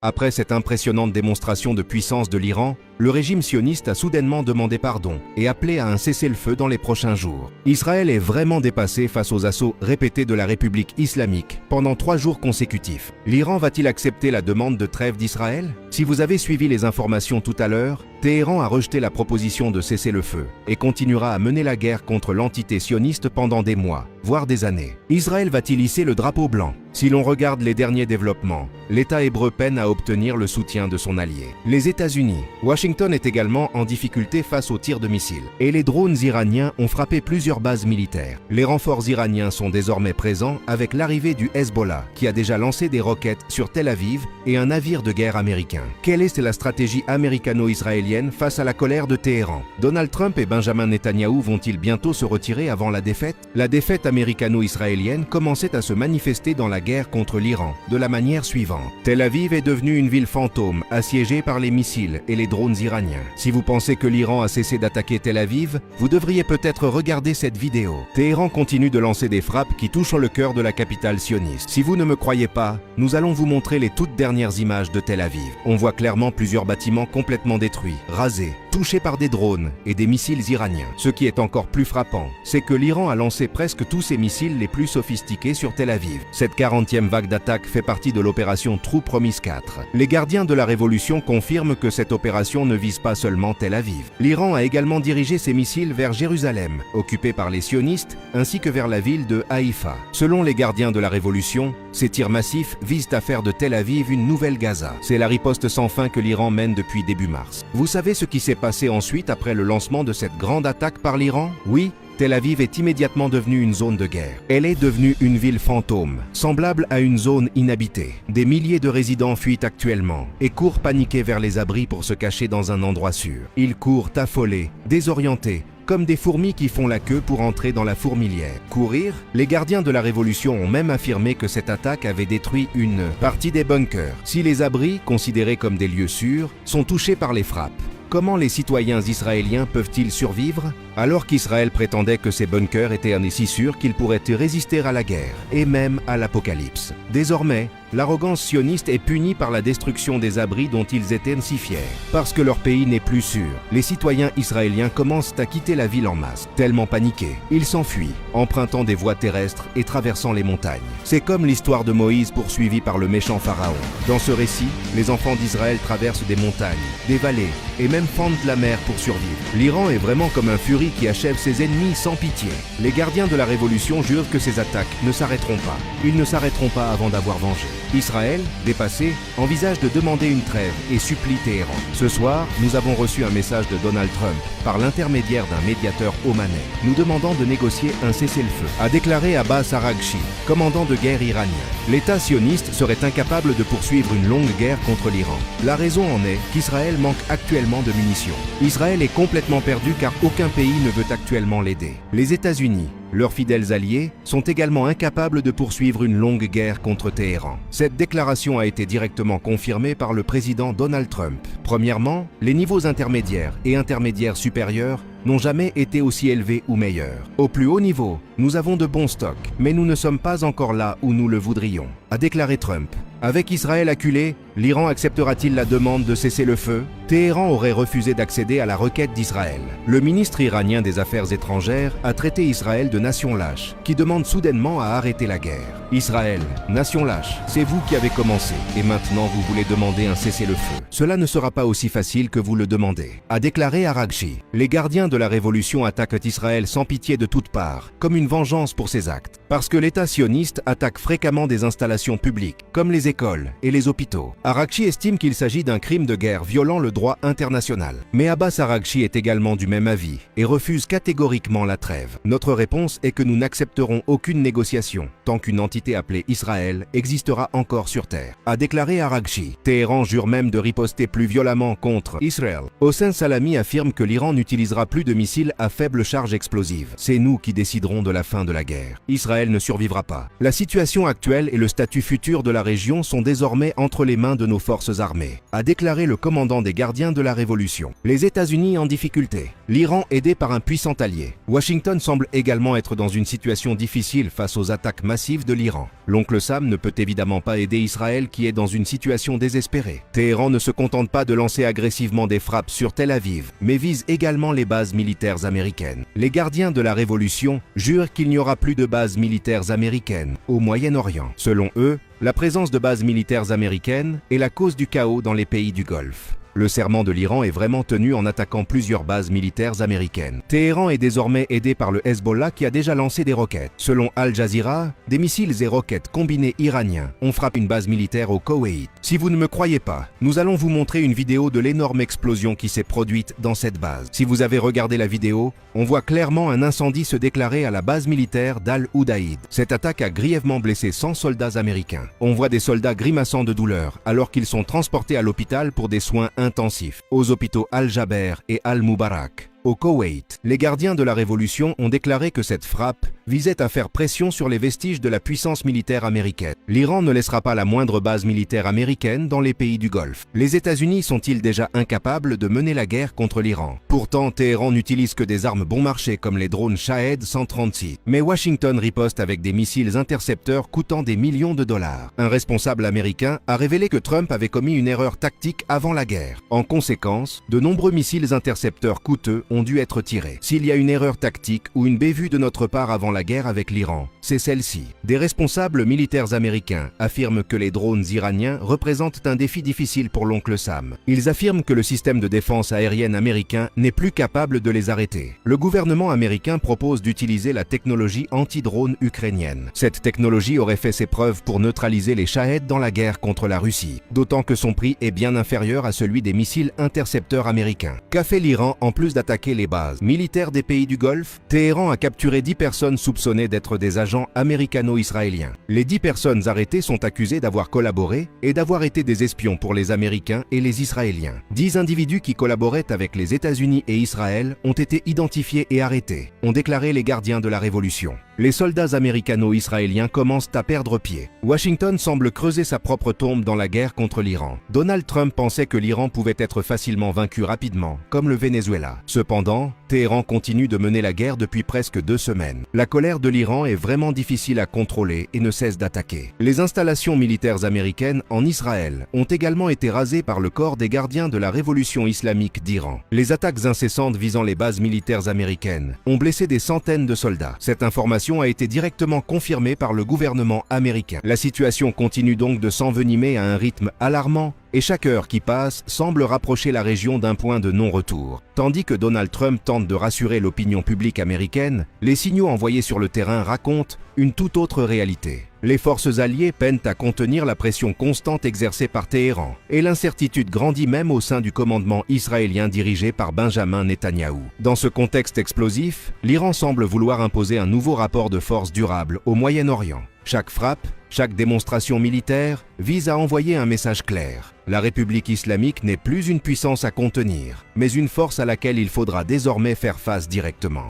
Après cette impressionnante démonstration de puissance de l'Iran, le régime sioniste a soudainement demandé pardon et appelé à un cessez-le-feu dans les prochains jours. Israël est vraiment dépassé face aux assauts répétés de la République islamique pendant 3 jours consécutifs. L'Iran va-t-il accepter la demande de trêve d'Israël? Si vous avez suivi les informations tout à l'heure, Téhéran a rejeté la proposition de cessez-le-feu et continuera à mener la guerre contre l'entité sioniste pendant des mois, voire des années. Israël va-t-il hisser le drapeau blanc? Si l'on regarde les derniers développements, l'État hébreu peine à obtenir le soutien de son allié. Les États-Unis. Washington est également en difficulté face aux tirs de missiles. Et les drones iraniens ont frappé plusieurs bases militaires. Les renforts iraniens sont désormais présents avec l'arrivée du Hezbollah, qui a déjà lancé des roquettes sur Tel Aviv et un navire de guerre américain. Quelle est la stratégie américano-israélienne face à la colère de Téhéran? Donald Trump et Benjamin Netanyahou vont-ils bientôt se retirer avant la défaite? La défaite américano-israélienne commençait à se manifester dans la guerre contre l'Iran, de la manière suivante. Tel Aviv est devenue une ville fantôme, assiégée par les missiles et les drones iraniens. Si vous pensez que l'Iran a cessé d'attaquer Tel Aviv, vous devriez peut-être regarder cette vidéo. Téhéran continue de lancer des frappes qui touchent le cœur de la capitale sioniste. Si vous ne me croyez pas, nous allons vous montrer les toutes dernières images de Tel Aviv. On voit clairement plusieurs bâtiments complètement détruits, rasés, touchés par des drones et des missiles iraniens. Ce qui est encore plus frappant, c'est que l'Iran a lancé presque tous ses missiles les plus sophistiqués sur Tel Aviv. Cette 40e vague d'attaque fait partie de l'opération True Promise 4. Les gardiens de la révolution confirment que cette opération ne vise pas seulement Tel Aviv. L'Iran a également dirigé ses missiles vers Jérusalem, occupée par les sionistes, ainsi que vers la ville de Haïfa. Selon les gardiens de la révolution, ces tirs massifs visent à faire de Tel Aviv une nouvelle Gaza. C'est la riposte sans fin que l'Iran mène depuis début mars. Vous savez ce qui s'est passé ensuite après le lancement de cette grande attaque par l'Iran? Oui, Tel Aviv est immédiatement devenue une zone de guerre. Elle est devenue une ville fantôme, semblable à une zone inhabitée. Des milliers de résidents fuient actuellement et courent paniqués vers les abris pour se cacher dans un endroit sûr. Ils courent affolés, désorientés, comme des fourmis qui font la queue pour entrer dans la fourmilière. Courir? Les gardiens de la révolution ont même affirmé que cette attaque avait détruit une partie des bunkers. Si les abris, considérés comme des lieux sûrs, sont touchés par les frappes, comment les citoyens israéliens peuvent-ils survivre alors qu'Israël prétendait que ces bunkers étaient si sûrs qu'ils pourraient résister à la guerre et même à l'apocalypse? Désormais, l'arrogance sioniste est punie par la destruction des abris dont ils étaient si fiers. Parce que leur pays n'est plus sûr, les citoyens israéliens commencent à quitter la ville en masse. Tellement paniqués, ils s'enfuient, empruntant des voies terrestres et traversant les montagnes. C'est comme l'histoire de Moïse poursuivi par le méchant pharaon. Dans ce récit, les enfants d'Israël traversent des montagnes, des vallées et même fendent la mer pour survivre. L'Iran est vraiment comme un furie qui achève ses ennemis sans pitié. Les gardiens de la révolution jurent que ces attaques ne s'arrêteront pas. Ils ne s'arrêteront pas avant d'avoir vengé. Israël, dépassé, envisage de demander une trêve et supplie Téhéran. Ce soir, nous avons reçu un message de Donald Trump par l'intermédiaire d'un médiateur omanais, nous demandant de négocier un cessez-le-feu, a déclaré Abbas Araghchi, commandant de guerre iranien. L'État sioniste serait incapable de poursuivre une longue guerre contre l'Iran. La raison en est qu'Israël manque actuellement de munitions. Israël est complètement perdu car aucun pays ne veut actuellement l'aider. Les États-Unis, leurs fidèles alliés, sont également incapables de poursuivre une longue guerre contre Téhéran. Cette déclaration a été directement confirmée par le président Donald Trump. Premièrement, les niveaux intermédiaires et intermédiaires supérieurs n'ont jamais été aussi élevés ou meilleurs. Au plus haut niveau, nous avons de bons stocks, mais nous ne sommes pas encore là où nous le voudrions, a déclaré Trump. Avec Israël acculé, l'Iran acceptera-t-il la demande de cesser le feu? Téhéran aurait refusé d'accéder à la requête d'Israël. Le ministre iranien des Affaires étrangères a traité Israël de nation lâche, qui demande soudainement à arrêter la guerre. Israël, nation lâche, c'est vous qui avez commencé, et maintenant vous voulez demander un cessez-le-feu. Cela ne sera pas aussi facile que vous le demandez, a déclaré Araghchi. Les gardiens de la révolution attaquent Israël sans pitié de toutes parts, comme une vengeance pour ses actes. Parce que l'État sioniste attaque fréquemment des installations publiques, comme les écoles et les hôpitaux. Araghchi estime qu'il s'agit d'un crime de guerre violant le droit international. Mais Abbas Araghchi est également du même avis et refuse catégoriquement la trêve. Notre réponse est que nous n'accepterons aucune négociation tant qu'une entité appelée Israël existera encore sur Terre, a déclaré Araghchi. Téhéran jure même de riposter plus violemment contre Israël. Hossein Salami affirme que l'Iran n'utilisera plus de missiles à faible charge explosive. C'est nous qui déciderons de la fin de la guerre. Israël ne survivra pas. La situation actuelle et le statut futur de la région sont désormais entre les mains de nos forces armées, a déclaré le commandant des gardes gardiens de la révolution. Les États-Unis en difficulté. L'Iran aidé par un puissant allié. Washington semble également être dans une situation difficile face aux attaques massives de l'Iran. L'oncle Sam ne peut évidemment pas aider Israël qui est dans une situation désespérée. Téhéran ne se contente pas de lancer agressivement des frappes sur Tel Aviv, mais vise également les bases militaires américaines. Les gardiens de la révolution jurent qu'il n'y aura plus de bases militaires américaines au Moyen-Orient. Selon eux, la présence de bases militaires américaines est la cause du chaos dans les pays du Golfe. Le serment de l'Iran est vraiment tenu en attaquant plusieurs bases militaires américaines. Téhéran est désormais aidé par le Hezbollah qui a déjà lancé des roquettes. Selon Al Jazeera, des missiles et roquettes combinés iraniens ont frappé une base militaire au Koweït. Si vous ne me croyez pas, nous allons vous montrer une vidéo de l'énorme explosion qui s'est produite dans cette base. Si vous avez regardé la vidéo, on voit clairement un incendie se déclarer à la base militaire d'Al-Udaïd. Cette attaque a grièvement blessé 100 soldats américains. On voit des soldats grimaçant de douleur alors qu'ils sont transportés à l'hôpital pour des soins intensifs aux hôpitaux Al-Jaber et Al-Mubarak. Au Koweït, les gardiens de la révolution ont déclaré que cette frappe visait à faire pression sur les vestiges de la puissance militaire américaine. L'Iran ne laissera pas la moindre base militaire américaine dans les pays du Golfe. Les États-Unis sont-ils déjà incapables de mener la guerre contre l'Iran? Pourtant, Téhéran n'utilise que des armes bon marché comme les drones Shahed 136. Mais Washington riposte avec des missiles intercepteurs coûtant des millions de dollars. Un responsable américain a révélé que Trump avait commis une erreur tactique avant la guerre. En conséquence, de nombreux missiles intercepteurs coûteux ont dû être tirés. S'il y a une erreur tactique ou une bévue de notre part avant la guerre avec l'Iran, c'est celle-ci. Des responsables militaires américains affirment que les drones iraniens représentent un défi difficile pour l'oncle Sam. Ils affirment que le système de défense aérienne américain n'est plus capable de les arrêter. Le gouvernement américain propose d'utiliser la technologie anti-drone ukrainienne. Cette technologie aurait fait ses preuves pour neutraliser les Shahed dans la guerre contre la Russie, d'autant que son prix est bien inférieur à celui des missiles intercepteurs américains. Qu'a fait l'Iran en plus d'attaquer les bases militaires des pays du Golfe? Téhéran a capturé 10 personnes soupçonnées d'être des agents américano-israéliens. Les 10 personnes arrêtées sont accusées d'avoir collaboré et d'avoir été des espions pour les Américains et les Israéliens. 10 individus qui collaboraient avec les États-Unis et Israël ont été identifiés et arrêtés, ont déclaré les gardiens de la révolution. Les soldats américano-israéliens commencent à perdre pied. Washington semble creuser sa propre tombe dans la guerre contre l'Iran. Donald Trump pensait que l'Iran pouvait être facilement vaincu rapidement, comme le Venezuela. Cependant, Téhéran continue de mener la guerre depuis presque 2 semaines. La colère de l'Iran est vraiment difficile à contrôler et ne cesse d'attaquer. Les installations militaires américaines en Israël ont également été rasées par le corps des gardiens de la révolution islamique d'Iran. Les attaques incessantes visant les bases militaires américaines ont blessé des centaines de soldats. Cette information a été directement confirmée par le gouvernement américain. La situation continue donc de s'envenimer à un rythme alarmant et chaque heure qui passe semble rapprocher la région d'un point de non-retour. Tandis que Donald Trump tente de rassurer l'opinion publique américaine, les signaux envoyés sur le terrain racontent une toute autre réalité. Les forces alliées peinent à contenir la pression constante exercée par Téhéran, et l'incertitude grandit même au sein du commandement israélien dirigé par Benjamin Netanyahou. Dans ce contexte explosif, l'Iran semble vouloir imposer un nouveau rapport de force durable au Moyen-Orient. Chaque frappe, chaque démonstration militaire vise à envoyer un message clair. La République islamique n'est plus une puissance à contenir, mais une force à laquelle il faudra désormais faire face directement.